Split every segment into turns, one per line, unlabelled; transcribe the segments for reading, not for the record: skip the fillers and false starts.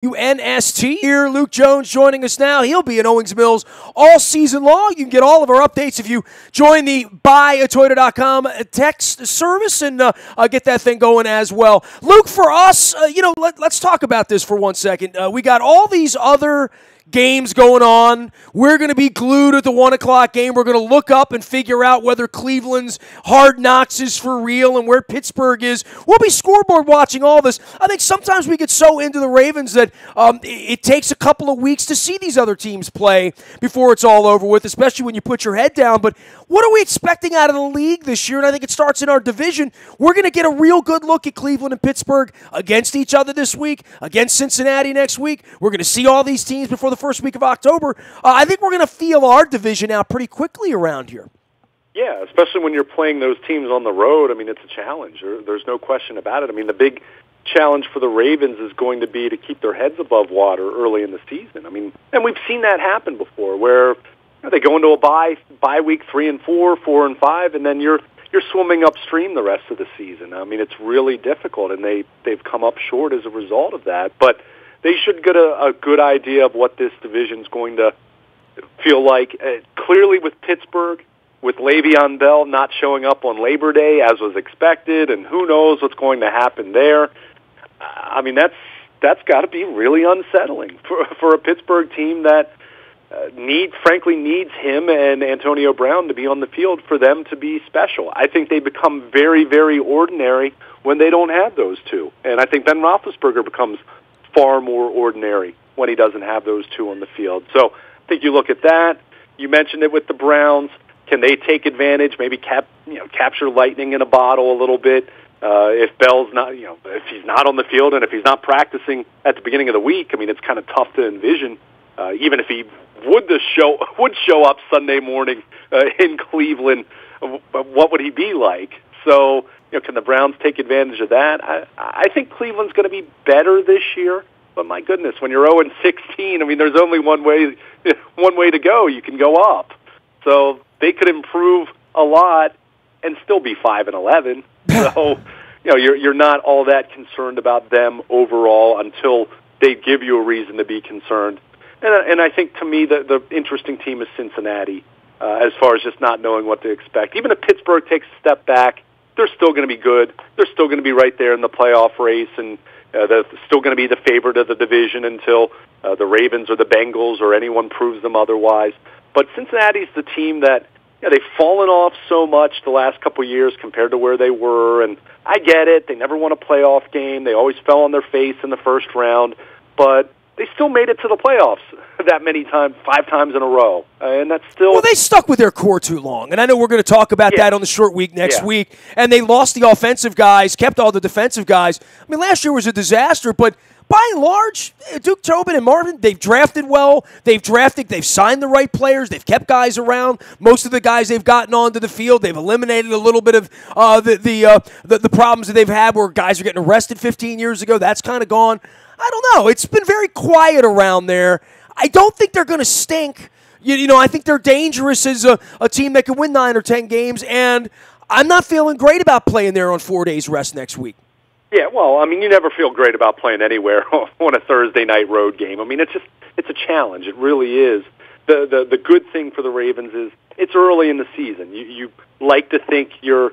WNST here. Luke Jones joining us now. He'll be in Owings Mills all season long. You can get all of our updates if you join the buyatoyota.com text service and get that thing going as well. Luke, for us, let's talk about this for 1 second. We got all these other games going on. We're going to be glued at the 1 o'clock game. We're going to look up and figure out whether Cleveland's Hard Knocks is for real and where Pittsburgh is. We'll be scoreboard watching all this. I think sometimes we get so into the Ravens that it takes a couple of weeks to see these other teams play before it's all over with, especially when you put your head down. But what are we expecting out of the league this year? And I think it starts in our division. We're going to get a real good look at Cleveland and Pittsburgh against each other this week, against Cincinnati next week. We're going to see all these teams before the first week of October. I think we're going to feel our division out pretty quickly around here.
Yeah, especially when you're playing those teams on the road. I mean, it's a challenge. There's no question about it. I mean, the big challenge for the Ravens is going to be to keep their heads above water early in the season. I mean, and we've seen that happen before where they go into a bye week 3 and 4, 4 and 5, and then you're swimming upstream the rest of the season. I mean, it's really difficult, and they've come up short as a result of that. But they should get a good idea of what this division's going to feel like. Clearly with Pittsburgh, with Le'Veon Bell not showing up on Labor Day as was expected, and who knows what's going to happen there. I mean, that's got to be really unsettling for a Pittsburgh team that frankly needs him and Antonio Brown to be on the field for them to be special. I think they become very, very ordinary when they don't have those two. And I think Ben Roethlisberger becomes far more ordinary when he doesn't have those two on the field. So I think you look at that. You mentioned it with the Browns. Can they take advantage, maybe capture lightning in a bottle a little bit? If Bell's not, if he's not on the field and if he's not practicing at the beginning of the week, I mean, it's kind of tough to envision. Even if he would show up Sunday morning in Cleveland, what would he be like? So, can the Browns take advantage of that? I think Cleveland's going to be better this year, but my goodness, when you're 0-16, I mean, there's only one way to go. You can go up. So they could improve a lot and still be 5-11. So, you're not all that concerned about them overall until they give you a reason to be concerned. And I think, to me, the interesting team is Cincinnati, as far as just not knowing what to expect. Even if Pittsburgh takes a step back, they're still going to be good. They're still going to be right there in the playoff race, and they're still going to be the favorite of the division until the Ravens or the Bengals or anyone proves them otherwise. But Cincinnati's the team that they've fallen off so much the last couple of years compared to where they were, and I get it. They never won a playoff game. They always fell on their face in the first round, but they still made it to the playoffs that many times, 5 times in a row. And that's still...
Well, they stuck with their core too long. And I know we're going to talk about that on the short week next week. And they lost the offensive guys, kept all the defensive guys. I mean, last year was a disaster, but by and large, Duke Tobin and Marvin, they've drafted well. They've signed the right players. They've kept guys around. Most of the guys they've gotten onto the field, they've eliminated a little bit of the problems that they've had where guys are getting arrested 15 years ago. That's kind of gone. I don't know. It's been very quiet around there. I don't think they're going to stink. I think they're dangerous as a team that can win 9 or 10 games, and I'm not feeling great about playing there on 4 days rest next week.
Yeah, well, I mean, you never feel great about playing anywhere on a Thursday night road game. I mean, it's a challenge. It really is. The good thing for the Ravens is it's early in the season. You like to think you're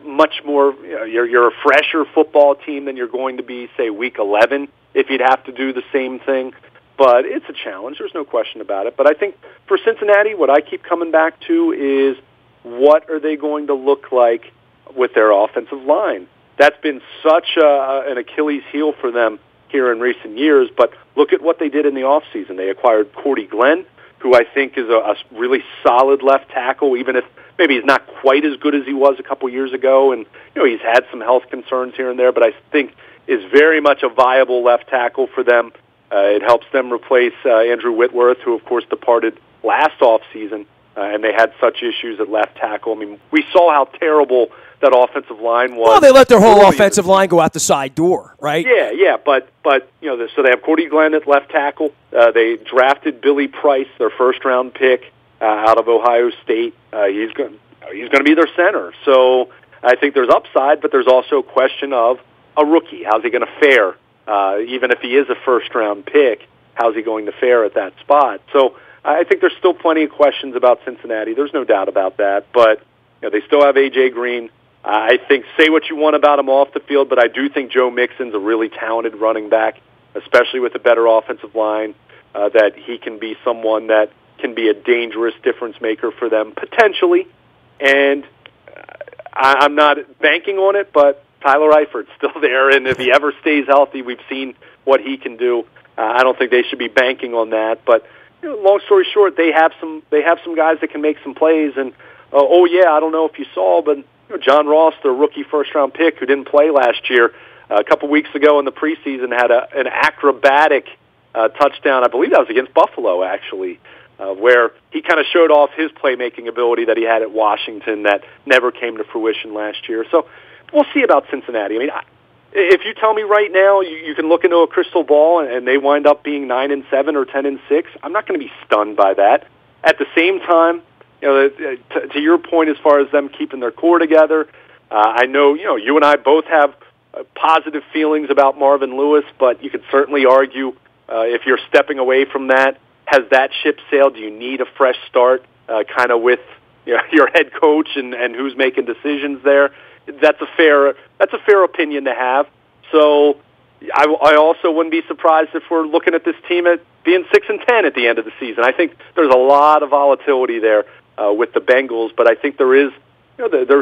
much more, you're a fresher football team than you're going to be, say, week 11, if you'd have to do the same thing. But it's a challenge. There's no question about it. But I think for Cincinnati, what I keep coming back to is what are they going to look like with their offensive line? That's been such an Achilles heel for them here in recent years. But look at what they did in the offseason. They acquired Cordy Glenn, who I think is a really solid left tackle, even if maybe he's not quite as good as he was a couple years ago. And, he's had some health concerns here and there, but I think is very much a viable left tackle for them. It helps them replace Andrew Whitworth, who, of course, departed last offseason, and they had such issues at left tackle. I mean, we saw how terrible that offensive line was.
Well, they let their whole offensive line go out the side door, right?
Yeah, but so they have Cordy Glenn at left tackle. They drafted Billy Price, their first-round pick out of Ohio State. He's going to be their center. So I think there's upside, but there's also a question of a rookie. How's he going to fare Even if he is a first-round pick, how's he going to fare at that spot? So I think there's still plenty of questions about Cincinnati. There's no doubt about that. But they still have A.J. Green. I think say what you want about him off the field, but I do think Joe Mixon's a really talented running back, especially with a better offensive line, that he can be someone that can be a dangerous difference maker for them, potentially. And I'm not banking on it, but Tyler Eifert's still there, and if he ever stays healthy, we've seen what he can do. I don't think they should be banking on that. But long story short, they have some guys that can make some plays. And I don't know if you saw, but John Ross, their rookie first-round pick who didn't play last year, a couple weeks ago in the preseason had an acrobatic touchdown. I believe that was against Buffalo, actually, where he kind of showed off his playmaking ability that he had at Washington that never came to fruition last year. So we'll see about Cincinnati. I mean, if you tell me right now you can look into a crystal ball and they wind up being 9-7 or 10-6, I'm not going to be stunned by that. At the same time, to your point as far as them keeping their core together, I know you and I both have positive feelings about Marvin Lewis, but you could certainly argue if you're stepping away from that, has that ship sailed? Do you need a fresh start, kind of with your head coach and who's making decisions there? That's a fair opinion to have. So I also wouldn't be surprised if we're looking at this team at being 6-10 at the end of the season. I think there's a lot of volatility there with the Bengals, but I think there's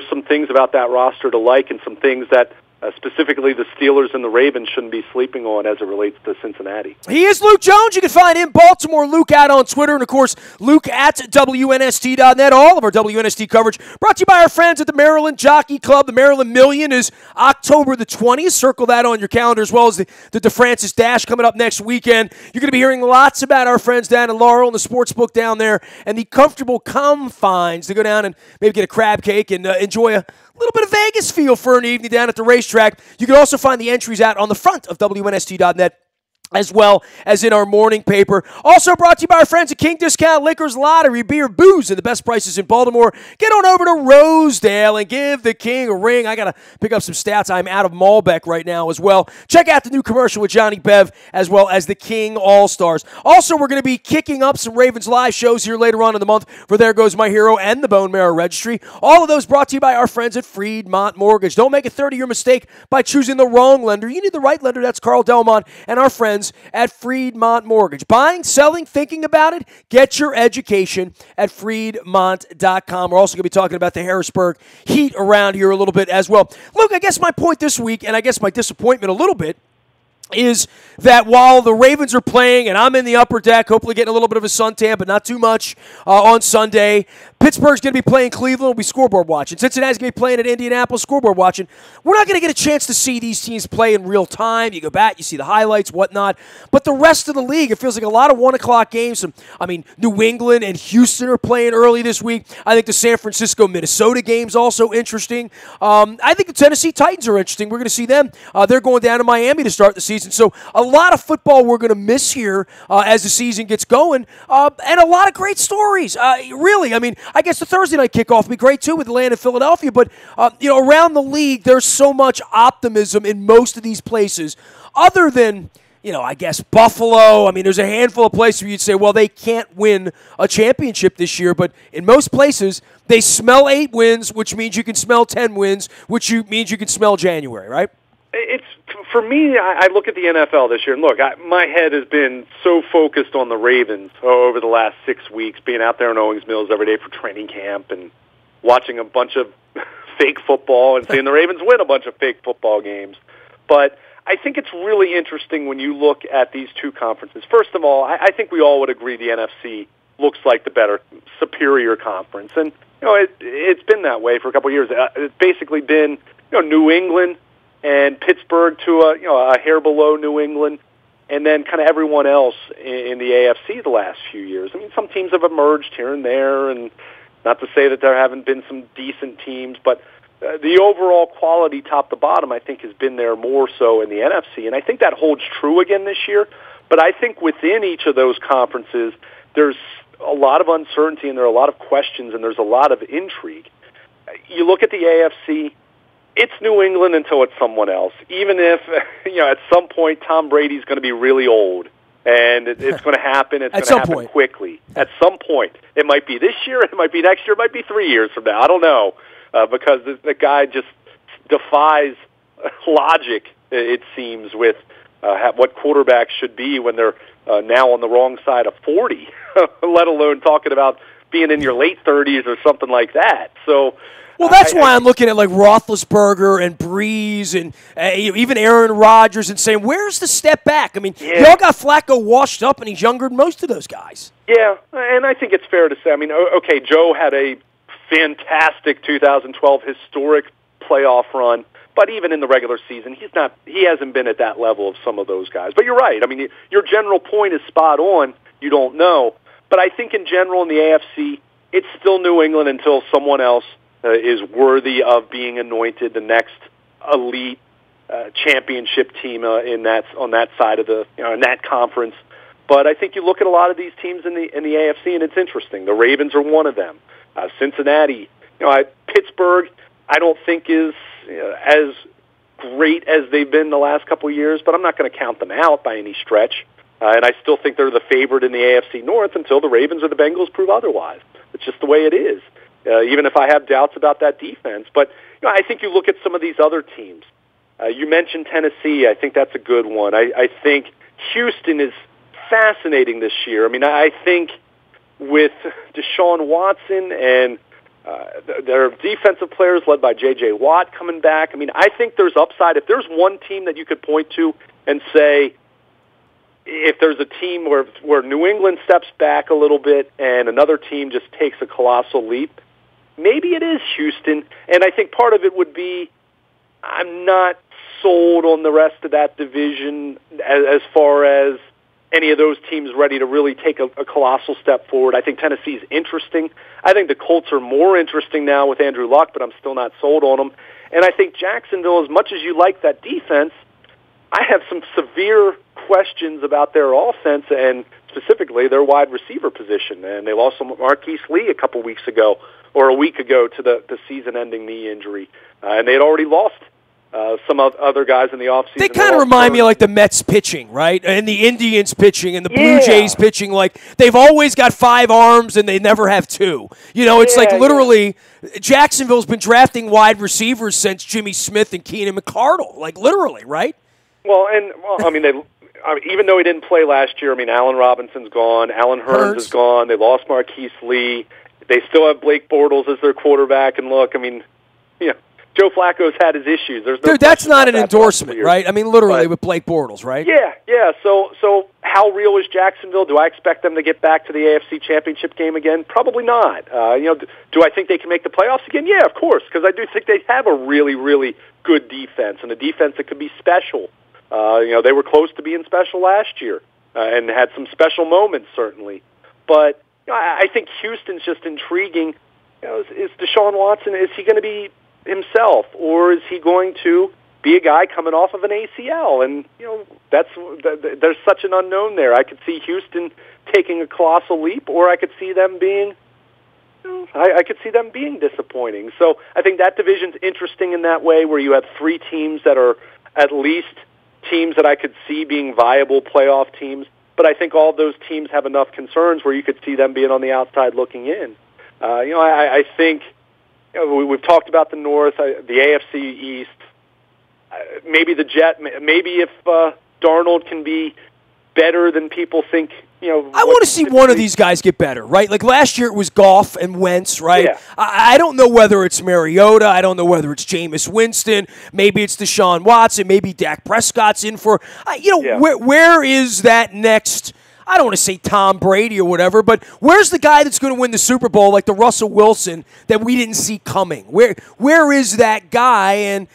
some things about that roster to like, and some things that specifically the Steelers and the Ravens shouldn't be sleeping on as it relates to Cincinnati.
He is Luke Jones. You can find him, Baltimore Luke, out on Twitter, and, of course, Luke at WNST.net. All of our WNST coverage brought to you by our friends at the Maryland Jockey Club. The Maryland Million is October the 20th. Circle that on your calendar, as well as the DeFrancis Dash coming up next weekend. You're going to be hearing lots about our friends down in Laurel and the sports book down there, and the comfortable confines to go down and maybe get a crab cake and enjoy a little bit of Vegas feel for an evening down at the racetrack. You can also find the entries out on the front of WNST.net, as well as in our morning paper. Also brought to you by our friends at King Discount Liquors, Lottery, Beer, Booze, and the best prices in Baltimore. Get on over to Rosedale and give the King a ring. I got to pick up some stats. I'm out of Malbec right now as well. Check out the new commercial with Johnny Bev, as well as the King All-Stars. Also, we're going to be kicking up some Ravens Live shows here later on in the month for There Goes My Hero and the Bone Marrow Registry. All of those brought to you by our friends at Freedmont Mortgage. Don't make a 30-year mistake by choosing the wrong lender. You need the right lender. That's Carl Delmont and our friends at Freedmont Mortgage. Buying, selling, thinking about it? Get your education at Freedmont.com. We're also going to be talking about the Harrisburg Heat around here a little bit as well. Look, I guess my point this week, and I guess my disappointment a little bit, is that while the Ravens are playing, and I'm in the upper deck, hopefully getting a little bit of a suntan, but not too much on Sunday, Pittsburgh's going to be playing Cleveland. We'll be scoreboard watching. Cincinnati's going to be playing at Indianapolis, scoreboard watching. We're not going to get a chance to see these teams play in real time. You go back, you see the highlights, whatnot. But the rest of the league, it feels like a lot of 1 o'clock games. New England and Houston are playing early this week. I think the San Francisco-Minnesota game's also interesting. I think the Tennessee Titans are interesting. We're going to see them. They're going down to Miami to start the season. So a lot of football we're going to miss here as the season gets going, and a lot of great stories. Really, I guess the Thursday night kickoff will be great too with Atlanta and Philadelphia. But around the league, there's so much optimism in most of these places, other than I guess Buffalo. There's a handful of places where you'd say, well, they can't win a championship this year. But in most places, they smell 8 wins, which means you can smell 10 wins, which means you can smell January, right?
For me, I look at the NFL this year, and look, my head has been so focused on the Ravens over the last 6 weeks, being out there in Owings Mills every day for training camp and watching a bunch of fake football and seeing the Ravens win a bunch of fake football games. But I think it's really interesting when you look at these two conferences. First of all, I think we all would agree the NFC looks like the better, superior conference. And, it's been that way for a couple of years. It's basically been, New England and Pittsburgh to a hair below New England, and then kind of everyone else in the AFC the last few years. Some teams have emerged here and there, and not to say that there haven't been some decent teams, but the overall quality top to bottom, I think, has been there more so in the NFC, and I think that holds true again this year. But I think within each of those conferences, there's a lot of uncertainty, and there are a lot of questions, and there's a lot of intrigue. You look at the AFC, it's New England until it's someone else. Even if, at some point Tom Brady's going to be really old, and it's going to happen. It's going to happen quickly. At some point. It might be this year, it might be next year, it might be 3 years from now. I don't know, because the guy just defies logic, it seems, with what quarterbacks should be when they're now on the wrong side of 40, let alone talking about being in your late 30s or something like that. So,
well, that's why I'm looking at like Roethlisberger and Breeze and even Aaron Rodgers and saying, where's the step back? I mean, y'all got Flacco washed up, and he's younger than most of those guys. Yeah,
and I think it's fair to say, I mean, okay, Joe had a fantastic 2012 historic playoff run, but even in the regular season, he hasn't been at that level of some of those guys. But you're right. I mean, your general point is spot on. You don't know. But I think in general in the AFC, it's still New England until someone else is worthy of being anointed the next elite championship team on that side of in that conference. But I think you look at a lot of these teams in the AFC, and it's interesting. The Ravens are one of them. Cincinnati, Pittsburgh, I don't think is as great as they've been the last couple of years, but I'm not going to count them out by any stretch. And I still think they're the favorite in the AFC North until the Ravens or the Bengals prove otherwise. It's just the way it is, even if I have doubts about that defense. But I think you look at some of these other teams. You mentioned Tennessee. I think that's a good one. I think Houston is fascinating this year. I mean, I think with Deshaun Watson and their defensive players led by J.J. Watt coming back, I mean, I think there's upside. If there's one team that you could point to and say, if there's a team where New England steps back a little bit and another team just takes a colossal leap, maybe it is Houston. And I think part of it would be I'm not sold on the rest of that division as far as any of those teams ready to really take a colossal step forward. I think Tennessee's interesting. I think the Colts are more interesting now with Andrew Luck, but I'm still not sold on them. And I think Jacksonville, as much as you like that defense, I have some severe questions about their offense and specifically their wide receiver position. And they lost Marquise Lee a week ago to the season-ending knee injury. And they had already lost some other guys in the offseason.
They kind of remind me of like the Mets pitching, right? And the Indians pitching and the Blue Jays pitching. Like they've always got 5 arms and they never have 2. It's like literally Jacksonville's been drafting wide receivers since Jimmy Smith and Keenan McCardle. Like literally, right?
Well, I mean, even though he didn't play last year, I mean, Allen Robinson's gone, Alan Hearns is gone, they lost Marquise Lee, they still have Blake Bortles as their quarterback, and look, I mean, Joe Flacco's had his issues. There's no
that's not an endorsement, right? I mean, literally with Blake Bortles, right?
Yeah. So how real is Jacksonville? Do I expect them to get back to the AFC Championship game again? Probably not. Do I think they can make the playoffs again? Yeah, of course, because I do think they have a really, really good defense and a defense that could be special. They were close to being special last year and had some special moments, certainly. But I think Houston's just intriguing. Is Deshaun Watson, is he going to be himself, or is he going to be a guy coming off of an ACL? And, there's such an unknown there. I could see Houston taking a colossal leap, or I could see them being I could see them being disappointing. So I think that division's interesting in that way, where you have 3 teams that are at least teams that I could see being viable playoff teams, but I think all of those teams have enough concerns where you could see them being on the outside looking in. I think we've talked about the North, the AFC East, maybe the Jet, maybe if Darnold can be better than people think. I
want to see one of these guys get better, right? Like last year it was Goff and Wentz, right?
Yeah.
I don't know whether it's Mariota. I don't know whether it's Jameis Winston. Maybe it's Deshaun Watson. Maybe Dak Prescott's in for, where is that next? I don't want to say Tom Brady or whatever, but where's the guy that's going to win the Super Bowl like the Russell Wilson that we didn't see coming? Where is that guy? And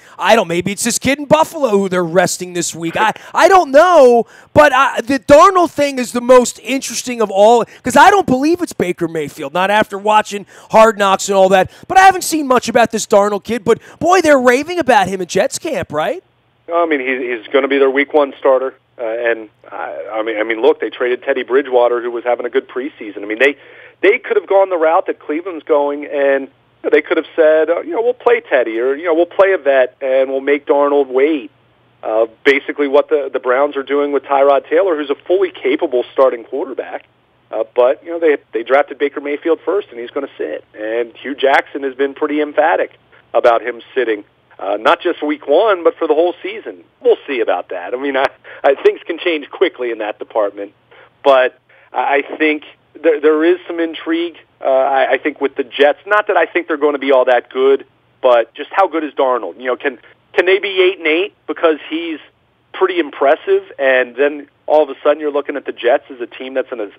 maybe it's this kid in Buffalo who they're resting this week. I don't know, but the Darnold thing is the most interesting of all because I don't believe it's Baker Mayfield, not after watching Hard Knocks and all that. But I haven't seen much about this Darnold kid, but boy, they're raving about him at Jets camp, right?
I mean, he's going to be their Week 1 starter. Look, they traded Teddy Bridgewater, who was having a good preseason. I mean, they could have gone the route that Cleveland's going and they could have said, we'll play Teddy, or we'll play a vet and we'll make Darnold wait. Basically, what the Browns are doing with Tyrod Taylor, who's a fully capable starting quarterback. But they drafted Baker Mayfield first, and he's going to sit. And Hugh Jackson has been pretty emphatic about him sitting, not just week one, but for the whole season. We'll see about that. I mean, things can change quickly in that department, but I think there is some intrigue. I think with the Jets, not that I think they're going to be all that good, but just how good is Darnold? Can they be 8-8 because he's pretty impressive, and then all of a sudden you're looking at the Jets as a team that's an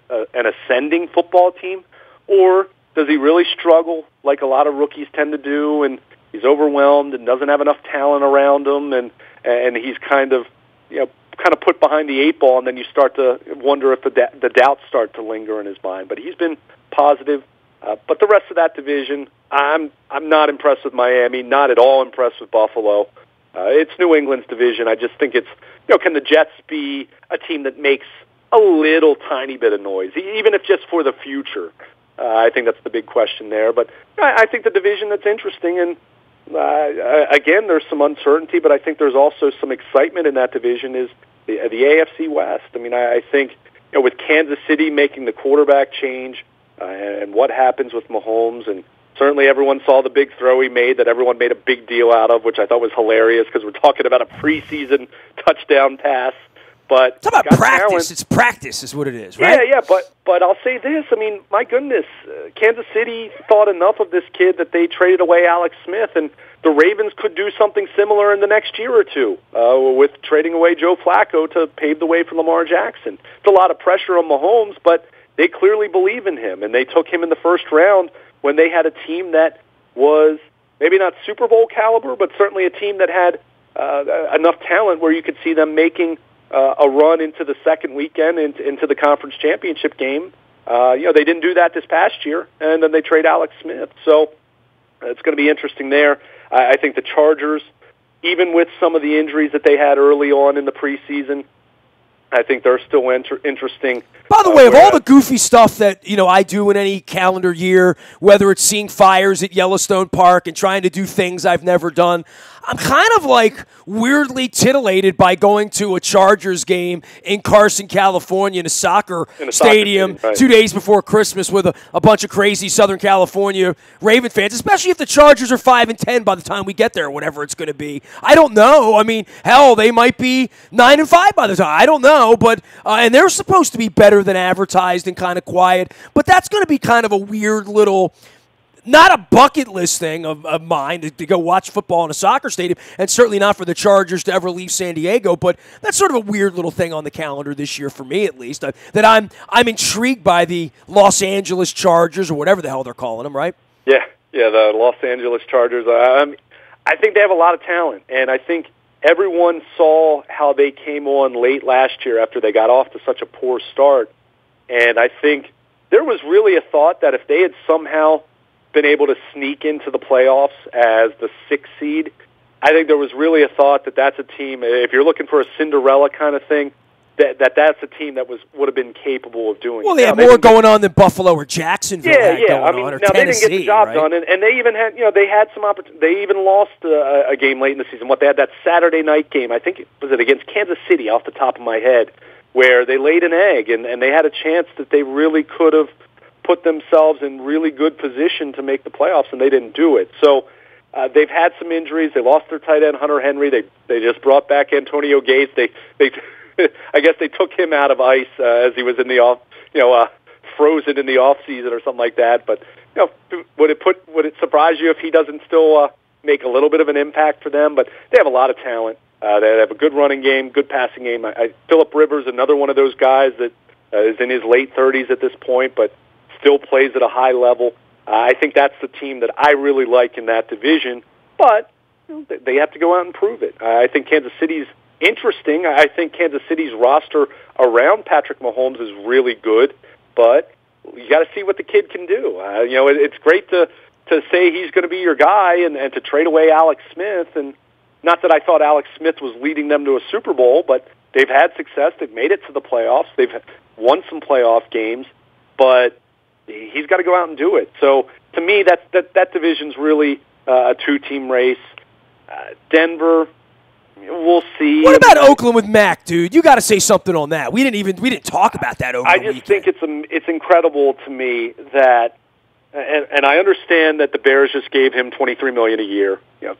ascending football team? Or does he really struggle like a lot of rookies tend to do, and he's overwhelmed and doesn't have enough talent around him, and he's kind of put behind the eight ball, and then you start to wonder if the doubts start to linger in his mind. But he's been positive. But the rest of that division, I'm not impressed with Miami, not at all impressed with Buffalo. It's New England's division. I just think it's, can the Jets be a team that makes a little tiny bit of noise, even if just for the future? I think that's the big question there. But I think the division that's interesting, and again, there's some uncertainty, but I think there's also some excitement in that division is the AFC West. I mean, I think with Kansas City making the quarterback change and what happens with Mahomes, and certainly everyone saw the big throw he made that everyone made a big deal out of, which I thought was hilarious because we're talking about a preseason touchdown pass. But
it's about practice. Talent. It's practice is what it is, right?
Yeah. But I'll say this. I mean, my goodness, Kansas City thought enough of this kid that they traded away Alex Smith, and the Ravens could do something similar in the next year or two with trading away Joe Flacco to pave the way for Lamar Jackson. It's a lot of pressure on Mahomes, but they clearly believe in him, and they took him in the first round when they had a team that was maybe not Super Bowl caliber, but certainly a team that had enough talent where you could see them making a run into the second weekend, into the conference championship game. They didn't do that this past year, and then they trade Alex Smith. So it's going to be interesting there. I think the Chargers, even with some of the injuries that they had early on in the preseason, I think they're still interesting.
By the way, of all the goofy stuff that I do in any calendar year, whether it's seeing fires at Yellowstone Park and trying to do things I've never done, I'm kind of like weirdly titillated by going to a Chargers game in Carson, California, in a soccer stadium
right.
2 days before Christmas with a bunch of crazy Southern California Raven fans, especially if the Chargers are 5-10 by the time we get there, whatever it's going to be. I don't know. I mean, hell, they might be 9-5 by the time. I don't know, but and they're supposed to be better than advertised and kind of quiet, but that's going to be kind of a weird little. Not a bucket list thing of mine to go watch football in a soccer stadium, and certainly not for the Chargers to ever leave San Diego, but that's sort of a weird little thing on the calendar this year for me, at least, that I'm intrigued by the Los Angeles Chargers, or whatever the hell they're calling them, right?
Yeah, the Los Angeles Chargers. I think they have a lot of talent, and I think everyone saw how they came on late last year after they got off to such a poor start, and I think there was really a thought that if they had somehow been able to sneak into the playoffs as the 6th seed, I think there was really a thought that that's a team, if you're looking for a Cinderella kind of thing, that's a team that would have been capable of doing it.
Well, they had more going on than Buffalo or Jacksonville had going on, or
now
Tennessee.
They didn't get the job
right?
done, and they even had, they had some opportunity. They even lost a game late in the season. They had that Saturday night game, I think, was it against Kansas City off the top of my head, where they laid an egg, and they had a chance that they really could have put themselves in really good position to make the playoffs, and they didn't do it. So they've had some injuries. They lost their tight end, Hunter Henry. They just brought back Antonio Gates. They I guess they took him out of ice as he was in the frozen in the off season or something like that. But would it surprise you if he doesn't still make a little bit of an impact for them? But they have a lot of talent. They have a good running game, good passing game. Phillip Rivers, another one of those guys that is in his late 30s at this point, but still plays at a high level. I think that's the team that I really like in that division, but they have to go out and prove it. I think Kansas City's interesting. I think Kansas City's roster around Patrick Mahomes is really good, but you got to see what the kid can do. It's great to say he's going to be your guy and to trade away Alex Smith, and not that I thought Alex Smith was leading them to a Super Bowl, but they've had success. They've made it to the playoffs. They've won some playoff games, but he's got to go out and do it. So to me, that division's really a two-team race. Denver, we'll see.
What about Oakland with Mac, dude? You got to say something on that. We didn't talk about that over the weekend.
I just think it's incredible to me that, and I understand that the Bears just gave him $23 million a year. You know,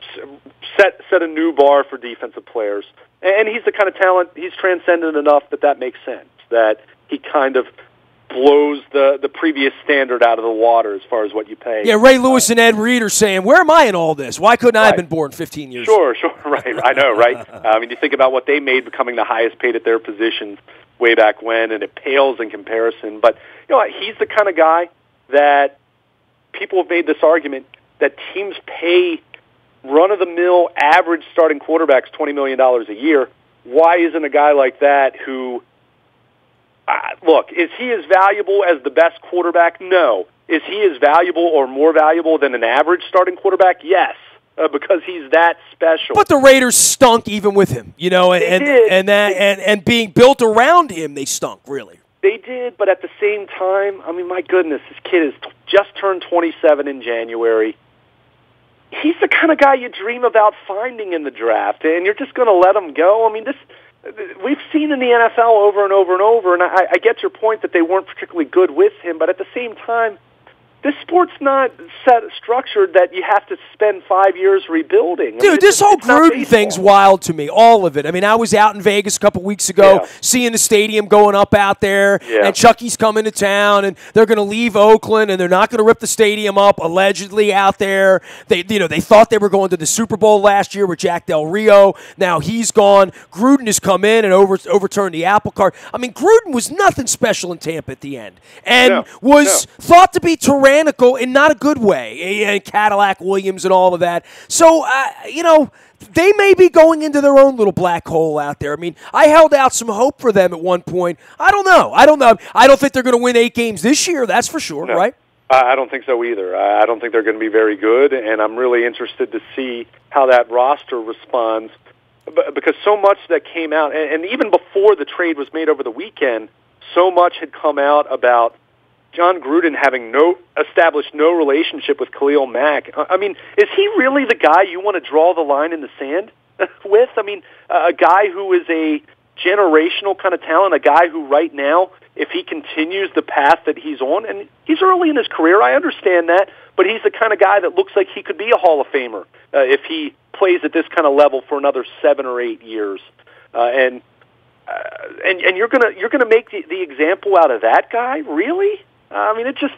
set a new bar for defensive players, and he's the kind of talent. He's transcendent enough that makes sense. That he kind of blows the previous standard out of the water as far as what you pay.
Yeah, Ray Lewis and Ed Reed are saying, where am I in all this? Why couldn't I have been born 15 years ago?
Sure, right. I know, right? I mean, you think about what they made becoming the highest paid at their positions way back when, and it pales in comparison. But, you know, he's the kind of guy that people have made this argument that teams pay run-of-the-mill average starting quarterbacks $20 million a year. Why isn't a guy like that who... look, is he as valuable as the best quarterback? No. Is he as valuable or more valuable than an average starting quarterback? Yes, because he's that special.
But the Raiders stunk even with him, you know, and being built around him, they stunk, really.
They did, but at the same time, I mean, my goodness, this kid has just turned 27 in January. He's the kind of guy you dream about finding in the draft, and you're just going to let him go? I mean, we've seen in the NFL over and over and over, and I get your point that they weren't particularly good with him, but at the same time, this sport's not structured that you have to spend 5 years rebuilding.
Dude, this whole Gruden thing's wild to me, all of it. I mean, I was out in Vegas a couple weeks ago, seeing the stadium going up out there, and Chucky's coming to town, and they're going to leave Oakland, and they're not going to rip the stadium up, allegedly, out there. They thought they were going to the Super Bowl last year with Jack Del Rio. Now he's gone. Gruden has come in and overturned the apple cart. I mean, Gruden was nothing special in Tampa at the end, and was thought to be tyrannical in not a good way, and Cadillac Williams and all of that. So, they may be going into their own little black hole out there. I mean, I held out some hope for them at one point. I don't know. I don't think they're going to win 8 games this year, that's for sure, right?
I don't think so either. I don't think they're going to be very good, and I'm really interested to see how that roster responds, because so much that came out, and even before the trade was made over the weekend, so much had come out about John Gruden having established no relationship with Khalil Mack. I mean, is he really the guy you want to draw the line in the sand with? I mean, a guy who is a generational kind of talent, a guy who right now, if he continues the path that he's on, and he's early in his career, I understand that, but he's the kind of guy that looks like he could be a Hall of Famer if he plays at this kind of level for another 7 or 8 years. And you're gonna make the example out of that guy, really? I mean, it just,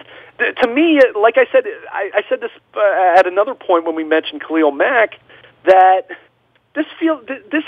to me, like I said, I said this at another point when we mentioned Khalil Mack, that this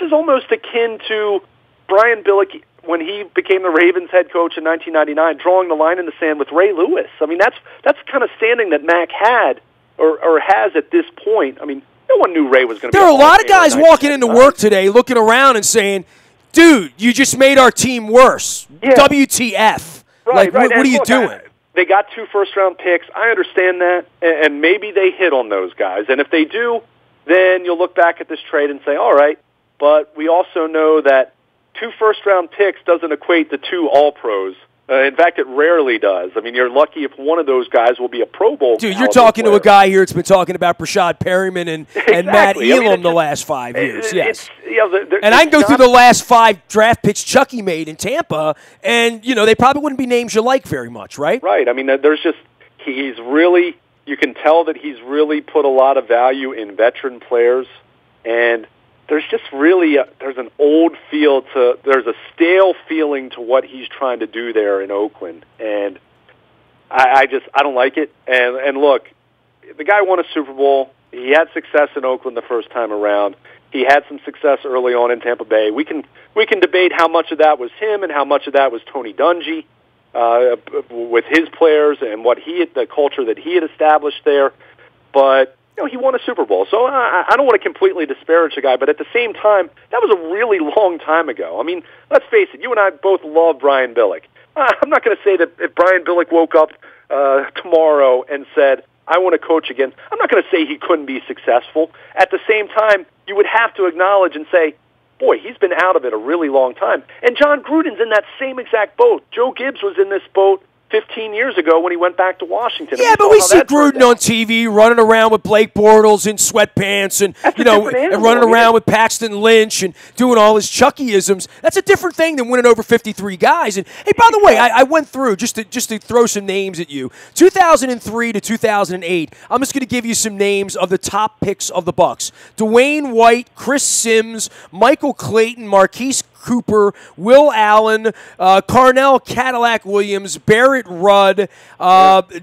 is almost akin to Brian Billick when he became the Ravens head coach in 1999, drawing the line in the sand with Ray Lewis. I mean, that's the kind of standing that Mack had or has at this point. I mean, no one knew Ray was going to be.
There are a lot of guys walking into work today looking around and saying, dude, you just made our team worse. Yeah. WTF.
Right,
what are you doing?
They got 2 first-round picks. I understand that, and maybe they hit on those guys. And if they do, then you'll look back at this trade and say, all right, but we also know that 2 first-round picks doesn't equate to 2 All-Pros. In fact, it rarely does. I mean, you're lucky if one of those guys will be a Pro Bowl.
Dude, you're talking to a guy here that's been talking about Brashad Perryman and Matt Elam the last 5 years. Yes. And I can go through the last 5 draft picks Chucky made in Tampa, and, they probably wouldn't be names you like very much, right?
Right. I mean, he's really, you can tell that he's really put a lot of value in veteran players, and there's just really there's an old feel there's a stale feeling to what he's trying to do there in Oakland, and I don't like it. And look, the guy won a Super Bowl. He had success in Oakland the first time around. He had some success early on in Tampa Bay. We can debate how much of that was him and how much of that was Tony Dungy with his players and the culture that he had established there, but he won a Super Bowl. So I don't want to completely disparage a guy, but at the same time, that was a really long time ago. I mean, let's face it, you and I both love Brian Billick. I'm not going to say that if Brian Billick woke up tomorrow and said, I want to coach again, I'm not going to say he couldn't be successful. At the same time, you would have to acknowledge and say, boy, he's been out of it a really long time. And John Gruden's in that same exact boat. Joe Gibbs was in this boat 15 years ago when he went back to Washington.
Yeah, but we see Gruden on TV running around with Blake Bortles in sweatpants and, and running around with Paxton Lynch and doing all his Chucky-isms. That's a different thing than winning over 53 guys. And, hey, by the way, I went through, just to throw some names at you, 2003 to 2008, I'm just going to give you some names of the top picks of the Bucs. Dwayne White, Chris Sims, Michael Clayton, Marquise Cooper, Will Allen, Carnell Cadillac Williams, Barrett Rudd,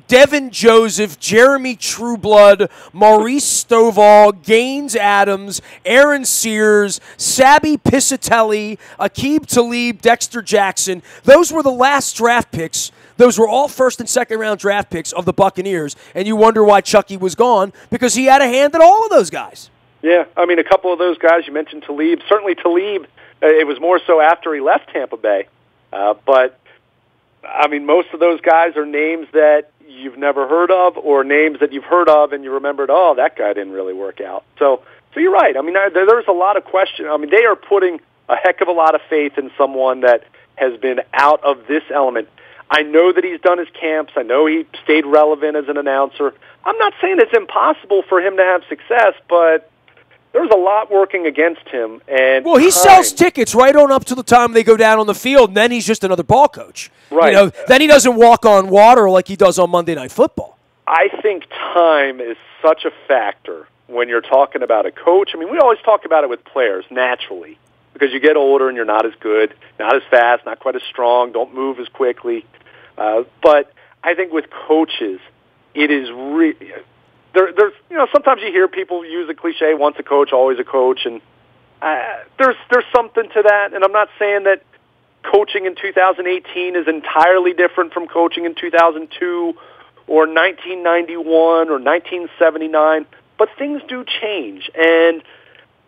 Devin Joseph, Jeremy Trueblood, Maurice Stovall, Gaines Adams, Aaron Sears, Sabby Piscitelli, Aqib Talib, Dexter Jackson. Those were the last draft picks. Those were all first and second round draft picks of the Buccaneers, and you wonder why Chucky was gone, because he had a hand in all of those guys.
Yeah, I mean, a couple of those guys, you mentioned Talib. Certainly Talib, it was more so after he left Tampa Bay. But, I mean, most of those guys are names that you've never heard of or names that you've heard of and you remembered, oh, that guy didn't really work out. So you're right. I mean, there's a lot of question. I mean, they are putting a heck of a lot of faith in someone that has been out of this element. I know that he's done his camps. I know he stayed relevant as an announcer. I'm not saying it's impossible for him to have success, but there's a lot working against him. And
well, he sells tickets right on up to the time they go down on the field, and then he's just another ball coach.
Right.
Then he doesn't walk on water like he does on Monday Night Football.
I think time is such a factor when you're talking about a coach. I mean, we always talk about it with players, naturally, because you get older and you're not as good, not as fast, not quite as strong, don't move as quickly. But I think with coaches, it is really... There's sometimes you hear people use the cliche, once a coach, always a coach, and there's something to that. And I'm not saying that coaching in 2018 is entirely different from coaching in 2002 or 1991 or 1979, but things do change. And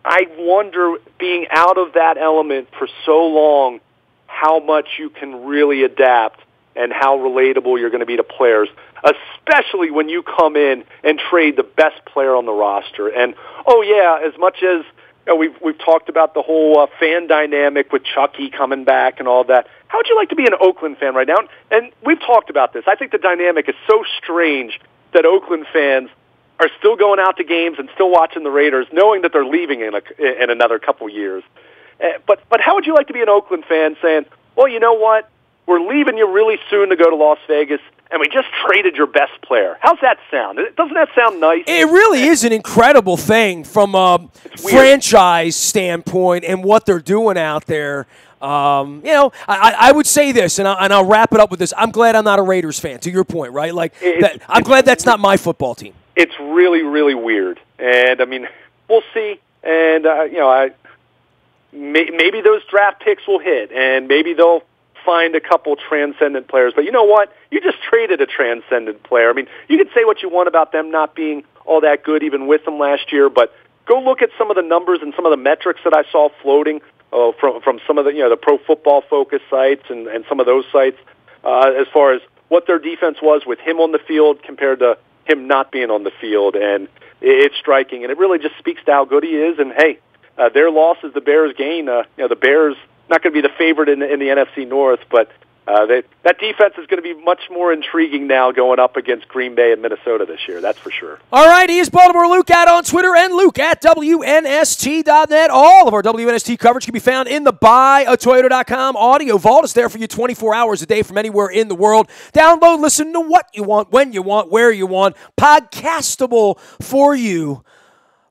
I wonder, being out of that element for so long, how much you can really adapt and how relatable you're going to be to players, especially when you come in and trade the best player on the roster. And, oh, yeah, as much as we've talked about the whole fan dynamic with Chucky coming back and all that, how would you like to be an Oakland fan right now? And we've talked about this. I think the dynamic is so strange that Oakland fans are still going out to games and still watching the Raiders, knowing that they're leaving in another couple years. But how would you like to be an Oakland fan saying, well, you know what? We're leaving you really soon to go to Las Vegas, and we just traded your best player. How's that sound? Doesn't that sound nice?
It really is an incredible thing from a franchise standpoint and what they're doing out there. I would say this, and I'll wrap it up with this. I'm glad I'm not a Raiders fan, to your point, right? I'm glad that's not my football team.
It's really, really weird. And, I mean, we'll see. And, maybe those draft picks will hit, and maybe they'll find a couple transcendent players. But you know what? You just traded a transcendent player. I mean, you can say what you want about them not being all that good even with them last year, but go look at some of the numbers and some of the metrics that I saw floating from some of the Pro Football Focus sites and some of those sites as far as what their defense was with him on the field compared to him not being on the field. And it's striking, and it really just speaks to how good he is. And, hey, their loss is the Bears' gain. The Bears not going to be the favorite in the NFC North, but that defense is going to be much more intriguing now going up against Green Bay and Minnesota this year, that's for sure.
All right, he is Baltimore Luke out on Twitter and Luke at WNST.net. All of our WNST coverage can be found in the buyatoyota.com audio vault. It's there for you 24 hours a day from anywhere in the world. Download, listen to what you want, when you want, where you want. Podcastable for you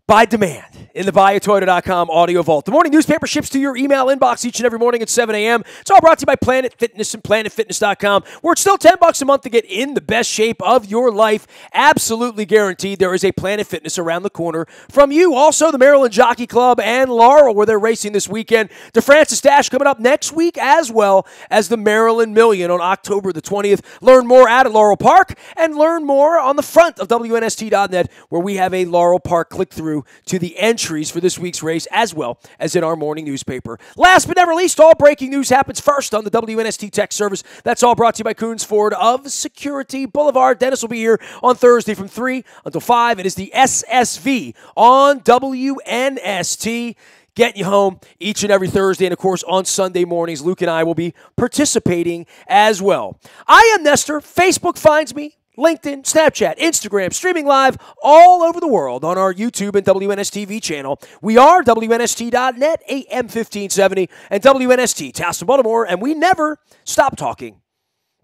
by demand in the buyatoyota.com audio vault. The morning newspaper ships to your email inbox each and every morning at 7 a.m. It's all brought to you by Planet Fitness and PlanetFitness.com, where it's still $10 a month to get in the best shape of your life. Absolutely guaranteed. There is a Planet Fitness around the corner from you. Also, the Maryland Jockey Club and Laurel, where they're racing this weekend. The Francis Dash coming up next week, as well as the Maryland Million on October the 20th. Learn more out at Laurel Park, and learn more on the front of WNST.net, where we have a Laurel Park click-through to the entries for this week's race, as well as in our morning newspaper. Last but never least, all breaking news happens first on the WNST Text Service. That's all brought to you by Coons Ford of Security Boulevard. Dennis will be here on Thursday from 3 until 5. It is the SSV on WNST. getting you home each and every Thursday. And, of course, on Sunday mornings, Luke and I will be participating as well. I am Nestor. Facebook finds me. LinkedIn, Snapchat, Instagram, streaming live all over the world on our YouTube and WNSTV channel. We are WNST.net, AM 1570, and WNST, Towson, Baltimore, and we never stop talking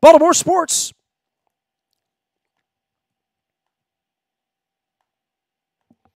Baltimore sports.